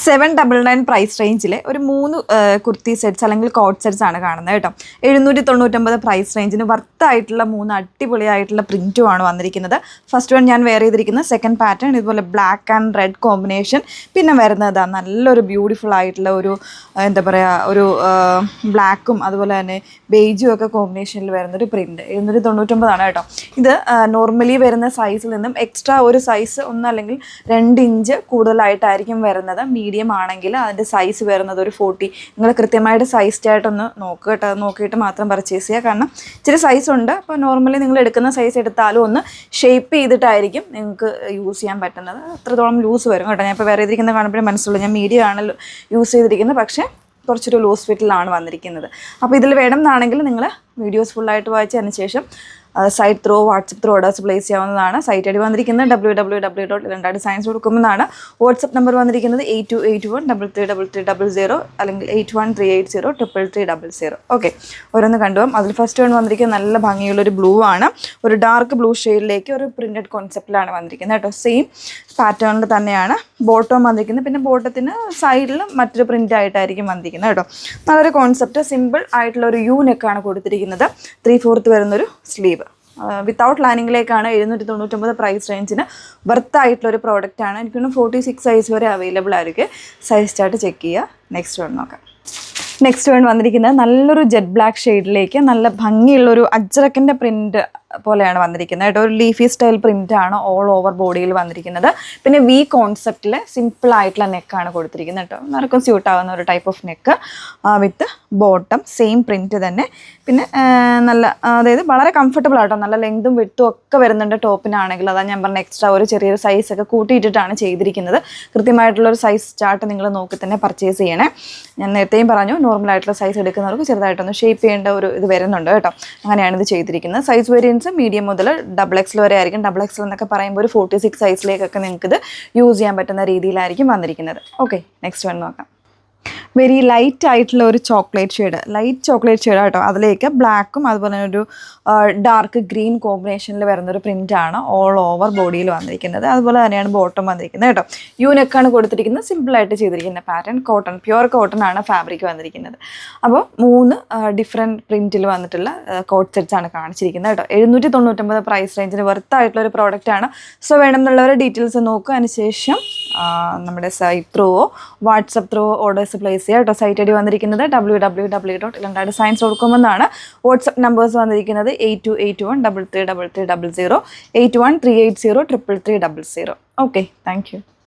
799 price റേഞ്ചിൽ ഒരു 3 kurti sets അല്ലെങ്കിൽ കോട്ട് സെറ്റ്സ് ആണ് കാണുന്നത് കേട്ടോ. 799 പ്രൈസ് റേഞ്ചിന് വർത്തായിട്ടുള്ള 3 അടിപൊളിയായിട്ടുള്ള പ്രിൻറ്റുമാണ് വന്നിരിക്കുന്നത്. ഫസ്റ്റ് വൺ ഞാൻ വെയർ ചെയ്തിരിക്കുന്നത് സെക്കൻഡ് പാറ്റേൺ, ഇതുപോലെ ബ്ലാക്ക് ആൻഡ് റെഡ് കോമ്പിനേഷൻ. പിന്നെ വരുന്നത് നല്ലൊരു ബ്യൂട്ടിഫുൾ ആയിട്ടുള്ള ഒരു എന്താ പറയുക, ഒരു ബ്ലാക്കും അതുപോലെ തന്നെ ബേജും ഒക്കെ കോമ്പിനേഷനിൽ വരുന്നൊരു പ്രിൻറ്റ്. 799 കേട്ടോ. ഇത് നോർമലി വരുന്ന സൈസിൽ നിന്നും എക്സ്ട്രാ ഒരു സൈസ് 1 അല്ലെങ്കിൽ 2 ഇഞ്ച് കൂടുതലായിട്ടായിരിക്കും വരുന്നത്. മീഡിയം ആണെങ്കിൽ അതിൻ്റെ സൈസ് വരുന്നത് ഒരു 40. നിങ്ങൾ കൃത്യമായിട്ട് സൈസ് ചാർട്ടൊന്ന് നോക്കുക കേട്ടോ. നോക്കിയിട്ട് മാത്രം പർച്ചേസ് ചെയ്യുക. കാരണം ഇച്ചിരി സൈസ് ഉണ്ട്. അപ്പോൾ നോർമലി നിങ്ങൾ എടുക്കുന്ന സൈസ് എടുത്താലും ഒന്ന് ഷേപ്പ് ചെയ്തിട്ടായിരിക്കും നിങ്ങൾക്ക് യൂസ് ചെയ്യാൻ പറ്റുന്നത്. അത്രത്തോളം ലൂസ് വരും കേട്ടോ. ഞാൻ ഇപ്പോൾ വേറെ ചെയ്തിരിക്കുന്നത് കാണുമ്പോഴേ മനസ്സിലുള്ളൂ. ഞാൻ മീഡിയം ആണ് യൂസ് ചെയ്തിരിക്കുന്നത്, പക്ഷേ കുറച്ചൊരു ലൂസ് ഫിറ്റിലാണ് വന്നിരിക്കുന്നത്. അപ്പോൾ ഇതിൽ വേണം എന്നാണെങ്കിൽ നിങ്ങൾ വീഡിയോസ് ഫുള്ളായിട്ട് വായിച്ചതിന് ശേഷം site through, WhatsApp through orders place ചെയ്യാവുന്നതാണ്. സൈറ്റ് ഐ ഡി വന്നിരിക്കുന്നത് www.ilandadesigns.com എന്നാണ്. വാട്സപ്പ് നമ്പർ വന്നിരിക്കുന്നത് 8281333300 അല്ലെങ്കിൽ 8138033300. ഓക്കെ, ഓരോന്ന് കണ്ടുപോകും. അതിൽ ഫസ്റ്റ് വൺ വന്നിരിക്കുന്നത് നല്ല ഭംഗിയുള്ളൊരു ബ്ലൂ ആണ്. ഒരു ഡാർക്ക് ബ്ലൂ ഷെയ്ഡിലേക്ക് ഒരു പ്രിൻറ്റഡ് കോൺസെപ്റ്റിലാണ് വന്നിരിക്കുന്നത് കേട്ടോ. സെയിം പാറ്റേണിൽ തന്നെയാണ് ബോട്ടം വന്നിരിക്കുന്നത്. പിന്നെ ബോട്ടത്തിന് സൈഡിൽ മറ്റൊരു പ്രിൻ്റ് ആയിട്ടായിരിക്കും വന്നിരിക്കുന്നത് കേട്ടോ. നല്ലൊരു കോൺസെപ്റ്റ്. സിമ്പിൾ ആയിട്ടുള്ള ഒരു യു നെക്കാണ് കൊടുത്തിരിക്കുന്നത്. 3/4 വരുന്നൊരു സ്ലീവ്. വിത്തൗട്ട് ലൈനിങ്ങിലേക്കാണ് 799 പ്രൈസ് റേഞ്ചിന് വർത്തായിട്ടുള്ളൊരു പ്രോഡക്റ്റാണ്. എനിക്കൊന്ന് 46 സൈസ് വരെ അവൈലബിൾ ആയിരിക്കും. സൈസ് ചാർട്ട് ചെക്ക് ചെയ്യുക. നെക്സ്റ്റ് വൺ നോക്കാം. നെക്സ്റ്റ് വൺ വന്നിരിക്കുന്നത് നല്ലൊരു ജെറ്റ് ബ്ലാക്ക് ഷെയ്ഡിലേക്ക് നല്ല ഭംഗിയുള്ളൊരു അജ്രക്കിൻ്റെ പ്രിൻറ്റ് പോലെയാണ് വന്നിരിക്കുന്നത് കേട്ടോ. ഒരു ലീഫി സ്റ്റൈൽ പ്രിൻ്റാണ് ഓൾ ഓവർ ബോഡിയിൽ വന്നിരിക്കുന്നത്. പിന്നെ വി കോൺസെപ്റ്റിൽ സിമ്പിളായിട്ടുള്ള നെക്കാണ് കൊടുത്തിരിക്കുന്നത് കേട്ടോ. എല്ലാവർക്കും സ്യൂട്ട് ആവുന്ന ഒരു type of neck with bottom same print തന്നെ. പിന്നെ നല്ല, അതായത് വളരെ കംഫർട്ടബിൾ ആട്ടോ. നല്ല ലെങ്തും വിട്ടും ഒക്കെ വരുന്നുണ്ട് ടോപ്പിനാണെങ്കിൽ. അതാണ് ഞാൻ പറഞ്ഞ എക്സ്ട്രാ ഒരു ചെറിയൊരു സൈസൊക്കെ കൂട്ടിയിട്ടിട്ടാണ് ചെയ്തിരിക്കുന്നത്. കൃത്യമായിട്ടുള്ളൊരു സൈസ് ചാർട്ട് നിങ്ങൾ നോക്കി തന്നെ പർച്ചേസ് ചെയ്യണേ. ഞാൻ നേരത്തെയും പറഞ്ഞു, നോർമലായിട്ടുള്ള സൈസ് എടുക്കുന്നവർക്ക് ചെറുതായിട്ടൊന്ന് ഷേപ്പ് ചെയ്യേണ്ട ഒരു ഇത് വരുന്നുണ്ട് കേട്ടോ. അങ്ങനെയാണ് ഇത് ചെയ്തിരിക്കുന്നത്. സൈസ് വേരിയൻസ് മീഡിയം മുതൽ XXL വരെ ആയിരിക്കും. XXL എന്നൊക്കെ പറയുമ്പോൾ ഒരു 46 സൈസിലേക്കൊക്കെ നിങ്ങൾക്ക് ഇത് യൂസ് ചെയ്യാൻ പറ്റുന്ന രീതിയിലായിരിക്കും വന്നിരിക്കുന്നത്. ഓക്കെ, നെക്സ്റ്റ് വൺ നോക്കാം. വെരി ലൈറ്റ് ആയിട്ടുള്ള ഒരു chocolate shade, light chocolate shade കേട്ടോ. അതിലേക്ക് ബ്ലാക്കും അതുപോലെ തന്നെ ഒരു ഡാർക്ക് ഗ്രീൻ കോമ്പിനേഷനിൽ വരുന്നൊരു പ്രിൻ്റാണ് ഓൾ ഓവർ ബോഡിയിൽ വന്നിരിക്കുന്നത്. അതുപോലെ തന്നെയാണ് ബോട്ടം വന്നിരിക്കുന്നത് കേട്ടോ. യൂനെക്കാണ് കൊടുത്തിരിക്കുന്നത്. സിമ്പിളായിട്ട് ചെയ്തിരിക്കുന്ന പാറ്റേൺ. കോട്ടൺ, പ്യുവർ കോട്ടൺ ആണ് ഫാബ്രിക് വന്നിരിക്കുന്നത്. അപ്പോൾ 3 ഡിഫറെൻറ്റ് പ്രിൻറ്റിൽ വന്നിട്ടുള്ള കോട്ട് സെറ്റ്സ് ആണ് കാണിച്ചിരിക്കുന്നത് കേട്ടോ. 799 പ്രൈസ് റേഞ്ചിന് വർത്തായിട്ടുള്ള ഒരു പ്രോഡക്റ്റാണ്. സോ വേണമെന്നുള്ളവരുടെ ഡീറ്റെയിൽസ് നോക്കുക. അതിനുശേഷം നമ്മുടെ സൈറ്റ് ത്രൂവോ വാട്സപ്പ് ത്രൂവോ ഓർഡേഴ്സ് പ്ലേസ് ചെയ്യുക കേട്ടോ. സൈറ്റ് ഐ ഡി വന്നിരിക്കുന്നത് www.ilandadesigns.com എന്നാണ്. വാട്സപ്പ് നമ്പേഴ്സ് വന്നിരിക്കുന്നത് 8281333300, 8138033300. Okay, thank you.